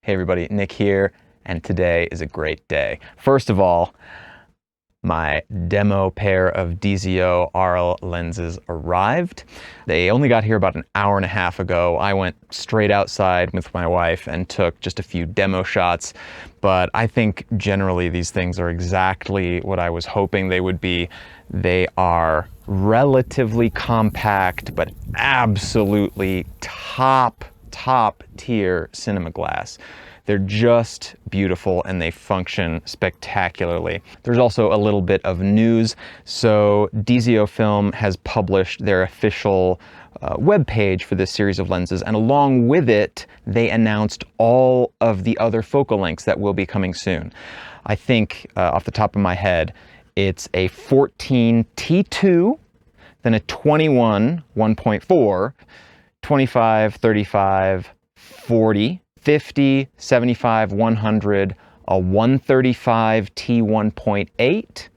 Hey everybody, Nick here, and today is a great day. First of all, my demo pair of DZO Arles lenses arrived. They only got here about an hour and a half ago. I went straight outside with my wife and took just a few demo shots, but I think generally these things are exactly what I was hoping they would be. They are relatively compact, but absolutely top tier cinema glass. They're just beautiful and they function spectacularly. There's also a little bit of news. So DZOFilm has published their official webpage for this series of lenses, and along with it, they announced all of the other focal lengths that will be coming soon. I think off the top of my head, it's a 14 T2, then a 21 1.4, 25, 35, 40, 50, 75, 100, a 135 T1.8,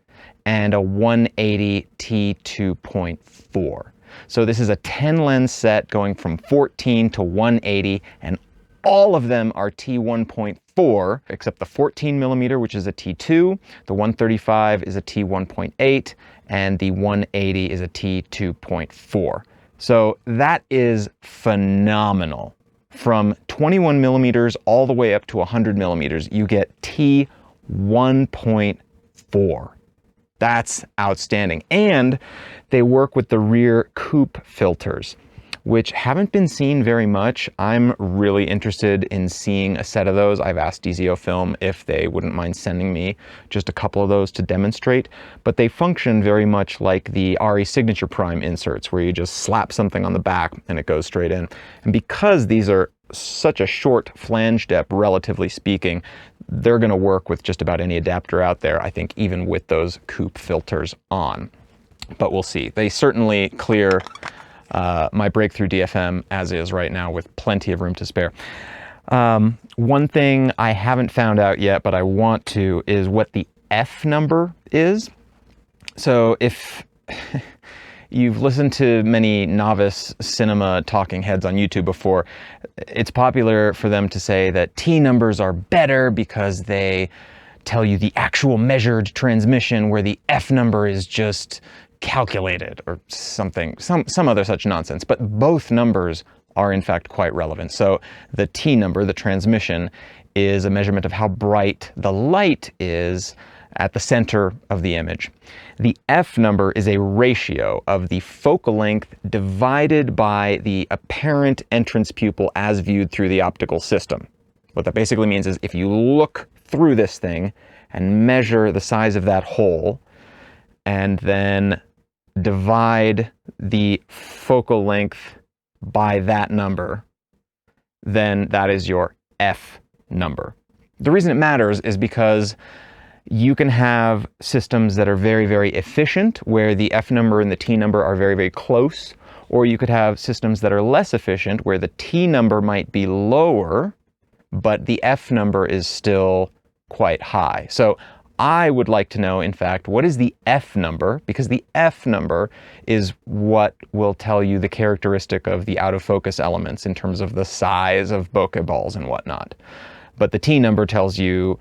and a 180 T2.4. So this is a 10 lens set going from 14 to 180, and all of them are T1.4, except the 14 millimeter, which is a T2, the 135 is a T1.8, and the 180 is a T2.4. So that is phenomenal. From 21 millimeters all the way up to 100 millimeters, you get T1.4. That's outstanding. And they work with the rear coupe filters, which haven't been seen very much. I'm really interested in seeing a set of those. I've asked DZOFilm if they wouldn't mind sending me just a couple of those to demonstrate, but they function very much like the RE Signature Prime inserts, where you just slap something on the back and it goes straight in. And because these are such a short flange depth, relatively speaking, they're gonna work with just about any adapter out there, I think, even with those coupe filters on. But we'll see. They certainly clear my Breakthrough DFM as is right now with plenty of room to spare. One thing I haven't found out yet, but I want to, is what the F number is. So if you've listened to many novice cinema talking heads on YouTube before, it's popular for them to say that T numbers are better because they tell you the actual measured transmission, where the F number is just calculated or something, some other such nonsense. But both numbers are in fact quite relevant. So the T number, the transmission, is a measurement of how bright the light is at the center of the image. The F number is a ratio of the focal length divided by the apparent entrance pupil as viewed through the optical system. What that basically means is if you look through this thing and measure the size of that hole, and then divide the focal length by that number, then that is your F number. The reason it matters is because you can have systems that are very, very efficient, where the F number and the T number are very, very close, or you could have systems that are less efficient, where the T number might be lower, but the F number is still quite high. So I would like to know, in fact, what is the F number, because the F number is what will tell you the characteristic of the out of focus elements in terms of the size of bokeh balls and whatnot. But the T number tells you,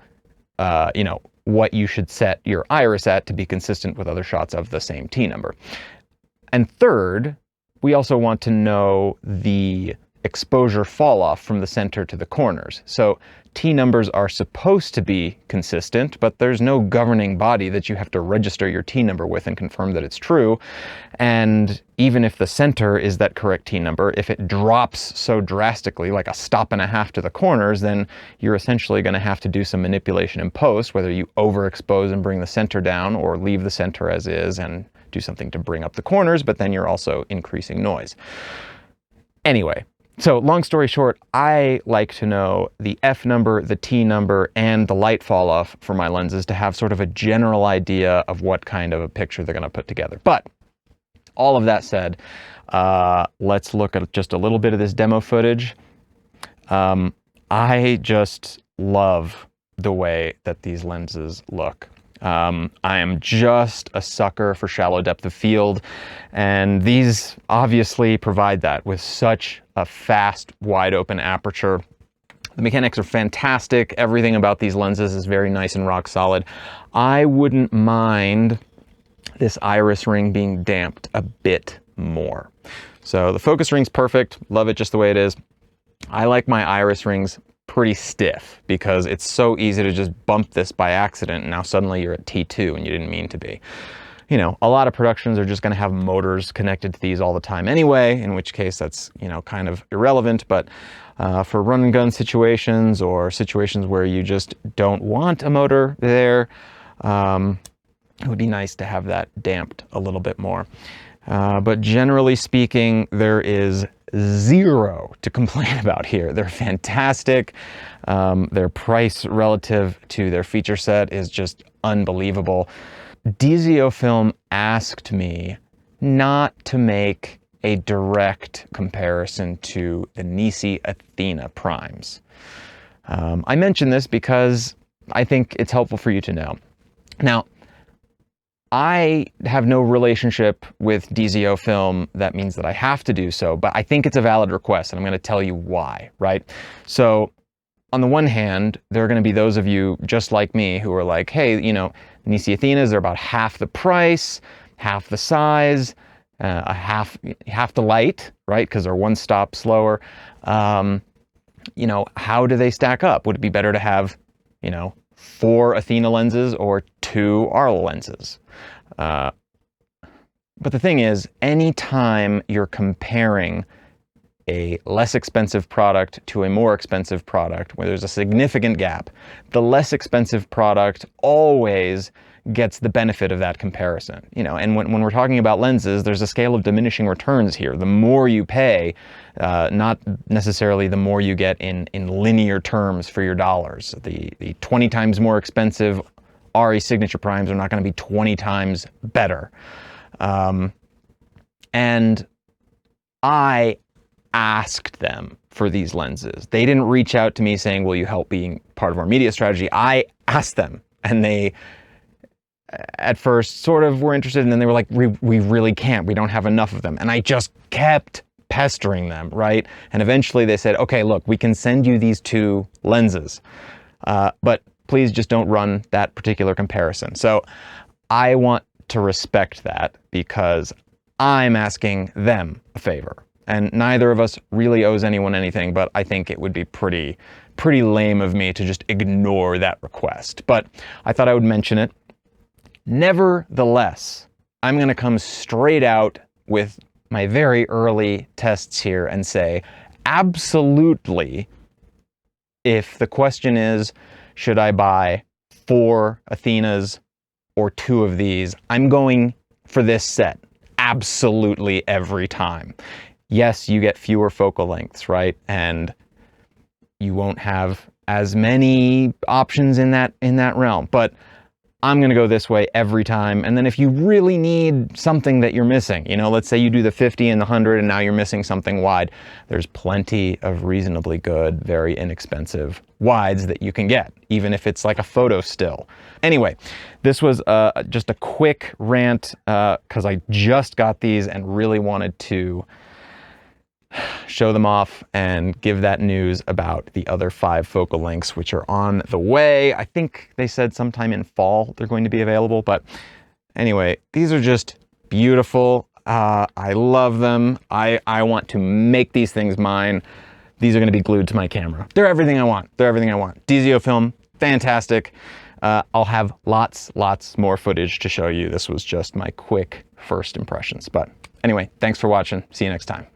what you should set your iris at to be consistent with other shots of the same T number. And third, we also want to know the exposure fall off from the center to the corners. So T numbers are supposed to be consistent, but there's no governing body that you have to register your T number with and confirm that it's true. And even if the center is that correct T number, if it drops so drastically, like a stop and a half to the corners, then you're essentially going to have to do some manipulation in post, whether you overexpose and bring the center down, or leave the center as is and do something to bring up the corners, but then you're also increasing noise. Anyway, so long story short, I like to know the F number, the T number, and the light fall off for my lenses to have sort of a general idea of what kind of a picture they're going to put together. But all of that said, let's look at just a little bit of this demo footage. I just love the way that these lenses look. I am just a sucker for shallow depth of field, and these obviously provide that with such a fast, wide open aperture. The mechanics are fantastic. Everything about these lenses is very nice and rock solid. I wouldn't mind this iris ring being damped a bit more. So the focus ring's perfect. Love it just the way it is. I like my iris rings pretty stiff because it's so easy to just bump this by accident and now suddenly you're at T2 and you didn't mean to be. You know, a lot of productions are just going to have motors connected to these all the time anyway, in which case that's, you know, kind of irrelevant. But for run and gun situations or situations where you just don't want a motor there, it would be nice to have that damped a little bit more. But generally speaking, there is zero to complain about here. They're fantastic. Their price relative to their feature set is just unbelievable. DZOFilm asked me not to make a direct comparison to the Nisi Athena primes. I mention this because I think it's helpful for you to know. Now, I have no relationship with DZOFilm. That means that I have to do so, but I think it's a valid request, and I'm going to tell you why, right? So, on the one hand, there are going to be those of you just like me who are like, hey, you know, Nisi Athenas are about half the price, half the size, half the light, right? Because they're one stop slower. You know, how do they stack up? Would it be better to have, you know, 4 Athena lenses or 2 Arles lenses? But the thing is, anytime you're comparing a less expensive product to a more expensive product where there's a significant gap, the less expensive product always gets the benefit of that comparison. You know, and when we're talking about lenses, there's a scale of diminishing returns here. The more you pay, not necessarily the more you get in linear terms for your dollars. The 20 times more expensive RE signature primes are not going to be 20 times better. And I asked them for these lenses. They didn't reach out to me saying, will you help being part of our media strategy? I asked them, and they at first sort of were interested, and then they were like, we really can't. We don't have enough of them. And I just kept pestering them, right? And eventually they said, okay, look, we can send you these 2 lenses, but please just don't run that particular comparison. So I want to respect that because I'm asking them a favor. And neither of us really owes anyone anything, but I think it would be pretty lame of me to just ignore that request. But I thought I would mention it. Nevertheless, I'm going to come straight out with my very early tests here and say, absolutely, if the question is, should I buy 4 Athenas or 2 of these, I'm going for this set absolutely every time. Yes, you get fewer focal lengths, right? And you won't have as many options in that realm, but I'm going to go this way every time. And then if you really need something that you're missing, you know, let's say you do the 50 and the 100 and now you're missing something wide, there's plenty of reasonably good, very inexpensive wides that you can get, even if it's like a photo still. Anyway, this was just a quick rant because I just got these and really wanted to show them off and give that news about the other 5 focal lengths, which are on the way. I think they said sometime in fall they're going to be available, but anyway, these are just beautiful. I love them. I want to make these things mine. These are going to be glued to my camera. They're everything I want. They're everything I want. DZOFilm, fantastic. I'll have lots more footage to show you. This was just my quick first impressions. But anyway, thanks for watching. See you next time.